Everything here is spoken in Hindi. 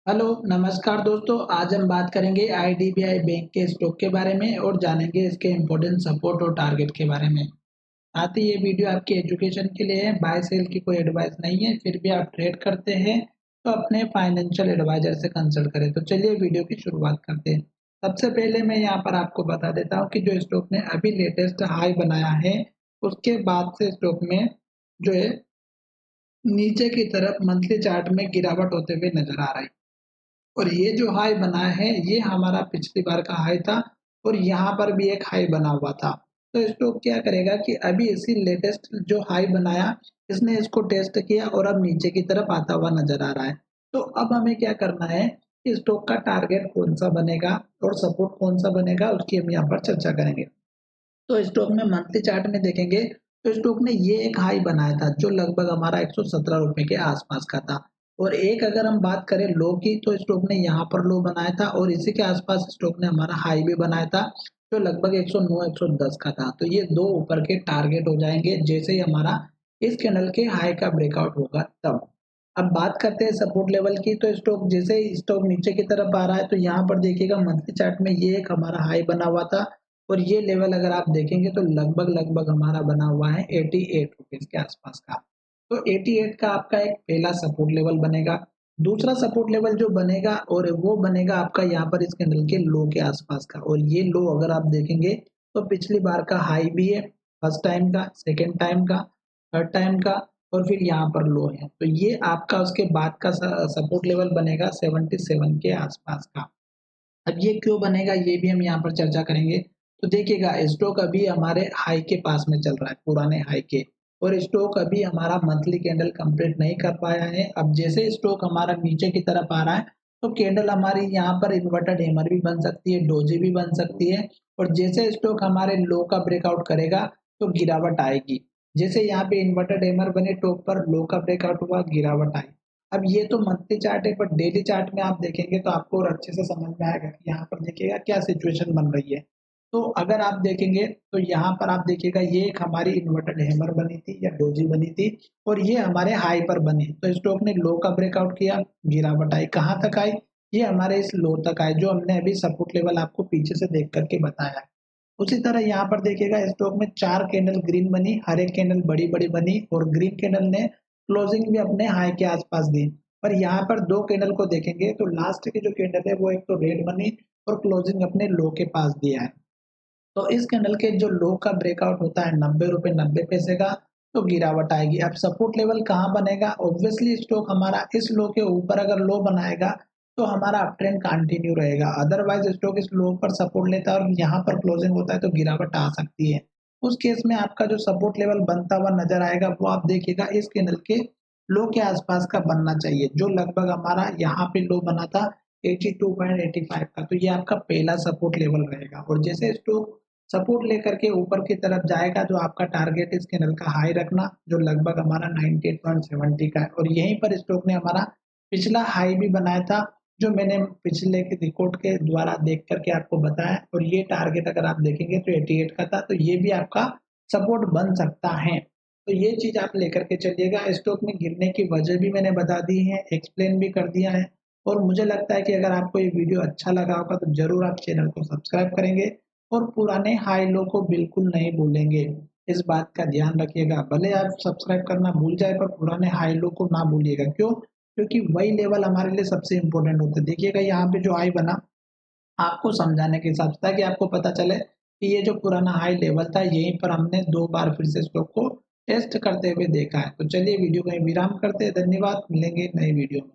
हेलो, नमस्कार दोस्तों। आज हम बात करेंगे आईडीबीआई बैंक के स्टॉक के बारे में और जानेंगे इसके इम्पोर्टेंट सपोर्ट और टारगेट के बारे में। साथ ही ये वीडियो आपकी एजुकेशन के लिए है, बाय सेल की कोई एडवाइस नहीं है। फिर भी आप ट्रेड करते हैं तो अपने फाइनेंशियल एडवाइजर से कंसल्ट करें। तो चलिए वीडियो की शुरुआत करते हैं। सबसे पहले मैं यहाँ पर आपको बता देता हूँ कि जो स्टॉक ने अभी लेटेस्ट हाई बनाया है, उसके बाद से स्टॉक में जो है नीचे की तरफ मंथली चार्ट में गिरावट होते हुए नजर आ रहा है। और ये जो हाई बना है, ये हमारा पिछली बार का हाई था और यहाँ पर भी एक हाई बना हुआ था। तो स्टॉक क्या करेगा कि अभी इसी लेटेस्ट जो हाई बनाया, इसने इसको टेस्ट किया और अब नीचे की तरफ आता हुआ नजर आ रहा है। तो अब हमें क्या करना है कि स्टॉक का टारगेट कौन सा बनेगा और सपोर्ट कौन सा बनेगा, उसकी हम यहाँ पर चर्चा करेंगे। तो स्टॉक में मंथली चार्ट में देखेंगे तो स्टॉक ने ये एक हाई बनाया था जो लगभग हमारा 117 रुपए के आसपास का था। और एक अगर हम बात करें लो की, तो स्टॉक ने यहाँ पर लो बनाया था और इसी के आसपास स्टॉक ने हमारा हाई भी बनाया था जो लगभग 109 110 का था। तो ये दो ऊपर के टारगेट हो जाएंगे जैसे ही हमारा इस कैंडल के हाई का ब्रेकआउट होगा तब। अब बात करते हैं सपोर्ट लेवल की, तो स्टॉक जैसे ही स्टॉक नीचे की तरफ आ रहा है तो यहाँ पर देखिएगा मंथली चार्ट में ये एक हमारा हाई बना हुआ था और ये लेवल अगर आप देखेंगे तो लगभग हमारा बना हुआ है 88 रुपीज के आसपास का। तो 88 का आपका एक पहला सपोर्ट लेवल बनेगा। दूसरा सपोर्ट लेवल जो बनेगा और वो बनेगा आपका यहाँ पर इस कैंडल के लो के आसपास का। और ये लो अगर आप देखेंगे तो पिछली बार का हाई भी है, फर्स्ट टाइम का, सेकेंड टाइम का, थर्ड टाइम का, और फिर यहाँ पर लो है। तो ये आपका उसके बाद का सपोर्ट लेवल बनेगा 77 के आसपास का। अब ये क्यों बनेगा ये भी हम यहाँ पर चर्चा करेंगे। तो देखिएगा स्टॉक अभी हमारे हाई के पास में चल रहा है, पुराने हाई के, और स्टॉक अभी हमारा मंथली कैंडल कंप्लीट नहीं कर पाया है। अब जैसे स्टॉक हमारा नीचे की तरफ आ रहा है तो कैंडल हमारी यहाँ पर इन्वर्टेड हैमर भी बन सकती है, डोजी भी बन सकती है। और जैसे स्टॉक हमारे लो का ब्रेकआउट करेगा तो गिरावट आएगी। जैसे यहाँ पे इन्वर्टेड हैमर बने टॉप पर, लो का ब्रेकआउट हुआ, गिरावट आई। अब ये तो मंथली चार्ट है, बट डेली चार्ट में आप देखेंगे तो आपको और अच्छे से समझ में आएगा कि यहाँ पर देखिएगा क्या सिचुएशन बन रही है। तो अगर आप देखेंगे तो यहाँ पर आप देखिएगा ये एक हमारी इन्वर्टेड हैमर बनी थी या डोजी बनी थी और ये हमारे हाई पर बनी। तो स्टॉक ने लो का ब्रेकआउट किया, गिरावट आई, कहाँ तक आई, ये हमारे इस लो तक आए जो हमने अभी सपोर्ट लेवल आपको पीछे से देख करके बताया है। उसी तरह यहाँ पर देखिएगा स्टॉक में चार कैंडल ग्रीन बनी, हर एक कैंडल बड़ी बड़ी बनी और ग्रीन कैंडल ने क्लोजिंग भी अपने हाई के आसपास दी। पर यहाँ पर दो कैंडल को देखेंगे तो लास्ट की जो कैंडल है वो एक तो रेड बनी और क्लोजिंग अपने लो के पास दिया है। तो इस कैंडल के जो लो का ब्रेकआउट होता है 90 रुपए 90 पैसे का, तो गिरावट आएगी। अब सपोर्ट लेवल कहाँ बनेगा, ऑब्वियसली स्टॉक हमारा इस लो के ऊपर अगर लो बनाएगा तो हमारा अप ट्रेंड कंटिन्यू रहेगा। अदरवाइज स्टॉक इस लो पर सपोर्ट लेता है और यहाँ पर क्लोजिंग होता है तो गिरावट आ सकती है। उस केस में आपका जो सपोर्ट लेवल बनता हुआ नजर आएगा वो आप देखिएगा इस कैंडल के लो के आसपास का बनना चाहिए जो लगभग हमारा यहाँ पे लो बना था 82.85 का। तो ये आपका पहला सपोर्ट लेवल रहेगा। और जैसे स्टॉक सपोर्ट लेकर के ऊपर की तरफ जाएगा तो आपका टारगेट इस कैंडल का हाई रखना जो लगभग हमारा 98.70 का है। और यहीं पर स्टॉक ने हमारा पिछला हाई भी बनाया था जो मैंने पिछले के रिकॉर्ड के द्वारा देख करके आपको बताया। और ये टारगेट अगर आप देखेंगे तो 88 का था, तो ये भी आपका सपोर्ट बन सकता है। तो ये चीज आप लेकर के चलिएगा। स्टॉक में गिरने की वजह भी मैंने बता दी है, एक्सप्लेन भी कर दिया है। और मुझे लगता है कि अगर आपको ये वीडियो अच्छा लगा होगा तो जरूर आप चैनल को सब्सक्राइब करेंगे और पुराने हाई लो को बिल्कुल नहीं भूलेंगे। इस बात का ध्यान रखिएगा, भले आप सब्सक्राइब करना भूल जाए पर पुराने हाई लो को ना भूलिएगा। क्यों? क्योंकि वही लेवल हमारे लिए सबसे इम्पोर्टेंट होता है। देखिएगा यहाँ पे जो हाई बना, आपको समझाने के हिसाब से, ताकि आपको पता चले कि ये जो पुराना हाई लेवल था यहीं पर हमने दो बार फिर से स्टॉक को टेस्ट करते हुए देखा है। तो चलिए वीडियो को यहीं विराम करते हैं। धन्यवाद, मिलेंगे नई वीडियो में।